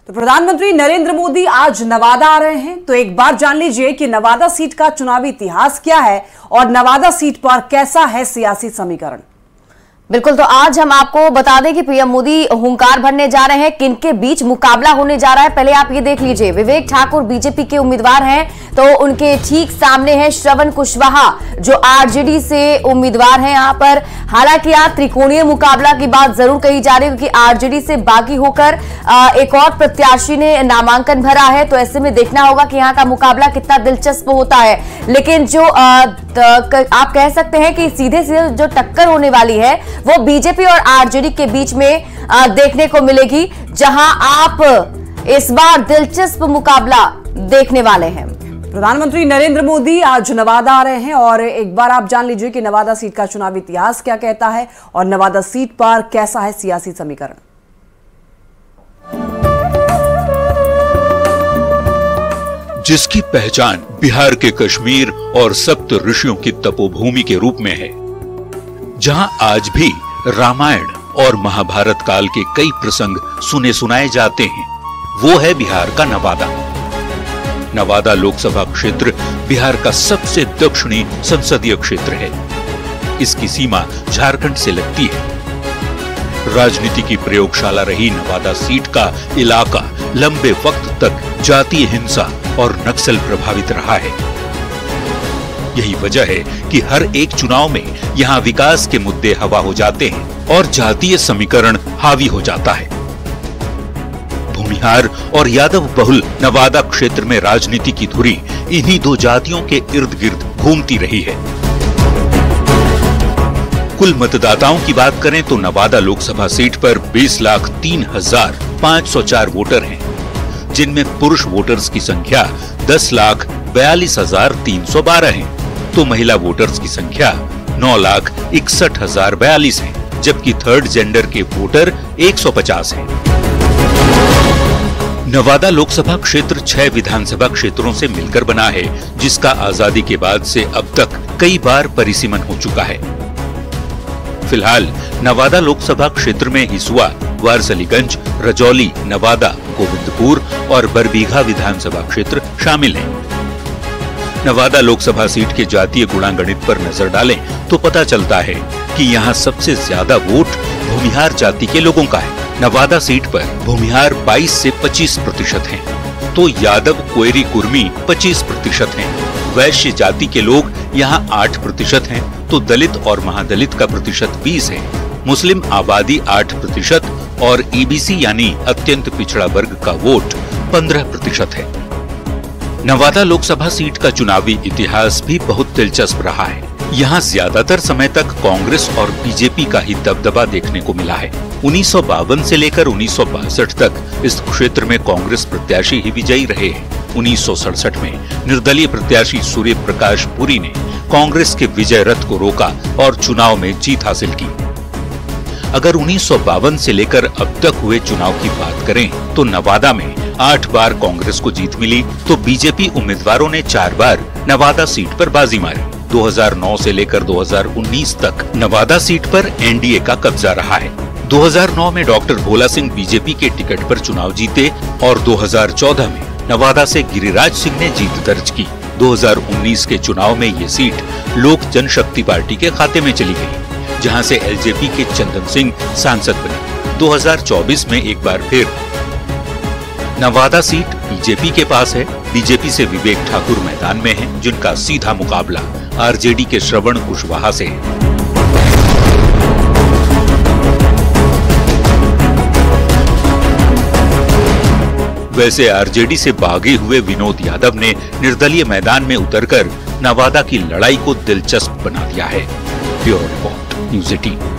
तो प्रधानमंत्री नरेंद्र मोदी आज नवादा आ रहे हैं, तो एक बार जान लीजिए कि नवादा सीट का चुनावी इतिहास क्या है और नवादा सीट पर कैसा है सियासी समीकरण। बिल्कुल, तो आज हम आपको बता दें कि पीएम मोदी हुंकार भरने जा रहे हैं, किनके बीच मुकाबला होने जा रहा है। पहले आप ये देख लीजिए, विवेक ठाकुर बीजेपी के उम्मीदवार हैं, तो उनके ठीक सामने है श्रवण कुशवाहा जो आरजेडी से उम्मीदवार हैं यहाँ पर। हालांकि यहाँ त्रिकोणीय मुकाबला की बात जरूर कही जा रही है, क्योंकि आरजेडी से बागी होकर एक और प्रत्याशी ने नामांकन भरा है, तो ऐसे में देखना होगा कि यहाँ का मुकाबला कितना दिलचस्प होता है। लेकिन जो आप कह सकते हैं कि सीधे सीधे जो टक्कर होने वाली है वो बीजेपी और आरजेडी के बीच में देखने को मिलेगी, जहां आप इस बार दिलचस्प मुकाबला देखने वाले हैं। प्रधानमंत्री नरेंद्र मोदी आज नवादा आ रहे हैं और एक बार आप जान लीजिए कि नवादा सीट का चुनावी इतिहास क्या कहता है और नवादा सीट पर कैसा है सियासी समीकरण। जिसकी पहचान बिहार के कश्मीर और सप्त ऋषियों की तपोभूमि के रूप में है, जहां आज भी रामायण और महाभारत काल के कई प्रसंग सुने सुनाए जाते हैं, वो है बिहार का नवादा। नवादा लोकसभा क्षेत्र बिहार का सबसे दक्षिणी संसदीय क्षेत्र है। इसकी सीमा झारखंड से लगती है। राजनीति की प्रयोगशाला रही नवादा सीट का इलाका लंबे वक्त तक जातीय हिंसा और नक्सल प्रभावित रहा है। यही वजह है कि हर एक चुनाव में यहाँ विकास के मुद्दे हवा हो जाते हैं और जातीय समीकरण हावी हो जाता है। भूमिहार और यादव बहुल नवादा क्षेत्र में राजनीति की धुरी इन्हीं दो जातियों के इर्द गिर्द घूमती रही है। कुल मतदाताओं की बात करें तो नवादा लोकसभा सीट पर 20,03,504 वोटर हैं, जिनमें पुरुष वोटर्स की संख्या 10,42,312 है, तो महिला वोटर्स की संख्या 9,61,042 है, जबकि थर्ड जेंडर के वोटर 150 हैं। नवादा लोकसभा क्षेत्र 6 विधानसभा क्षेत्रों से मिलकर बना है, जिसका आजादी के बाद से अब तक कई बार परिसीमन हो चुका है। फिलहाल नवादा लोकसभा क्षेत्र में हिसुआ, वारसलीगंज, रजौली, नवादा, गोविंदपुर और बरबीघा विधानसभा क्षेत्र शामिल हैं। नवादा लोकसभा सीट के जातीय गुणागणित पर नजर डालें तो पता चलता है कि यहाँ सबसे ज्यादा वोट भूमिहार जाति के लोगों का है। नवादा सीट पर भूमिहार 22 से 25% हैं, तो यादव, कोयरी, कुर्मी 25% हैं। वैश्य जाति के लोग यहाँ 8% हैं, तो दलित और महादलित का प्रतिशत 20 है। मुस्लिम आबादी 8% और ईबीसी यानी अत्यंत पिछड़ा वर्ग का वोट 15% है। नवादा लोकसभा सीट का चुनावी इतिहास भी बहुत दिलचस्प रहा है। यहाँ ज्यादातर समय तक कांग्रेस और बीजेपी का ही दबदबा देखने को मिला है। 1952 से लेकर 1962 तक इस क्षेत्र में कांग्रेस प्रत्याशी ही विजयी रहे हैं। 1967 में निर्दलीय प्रत्याशी सूर्य प्रकाश पुरी ने कांग्रेस के विजय रथ को रोका और चुनाव में जीत हासिल की। अगर 1952 से लेकर अब तक हुए चुनाव की बात करें तो नवादा में 8 बार कांग्रेस को जीत मिली, तो बीजेपी उम्मीदवारों ने 4 बार नवादा सीट पर बाजी मारी। 2009 से लेकर 2019 तक नवादा सीट पर एनडीए का कब्जा रहा है। 2009 में डॉक्टर भोला सिंह बीजेपी के टिकट पर चुनाव जीते और 2014 में नवादा से गिरिराज सिंह ने जीत दर्ज की। 2019 के चुनाव में ये सीट लोक जनशक्ति पार्टी के खाते में चली गई, जहां से एलजेपी के चंदन सिंह सांसद बने। 2024 में एक बार फिर नवादा सीट बीजेपी के पास है। बीजेपी से विवेक ठाकुर मैदान में हैं, जिनका सीधा मुकाबला आरजेडी के श्रवण कुशवाहा से है। वैसे आरजेडी से बागी हुए विनोद यादव ने निर्दलीय मैदान में उतरकर नवादा की लड़ाई को दिलचस्प बना दिया है। Bureau report, news 18।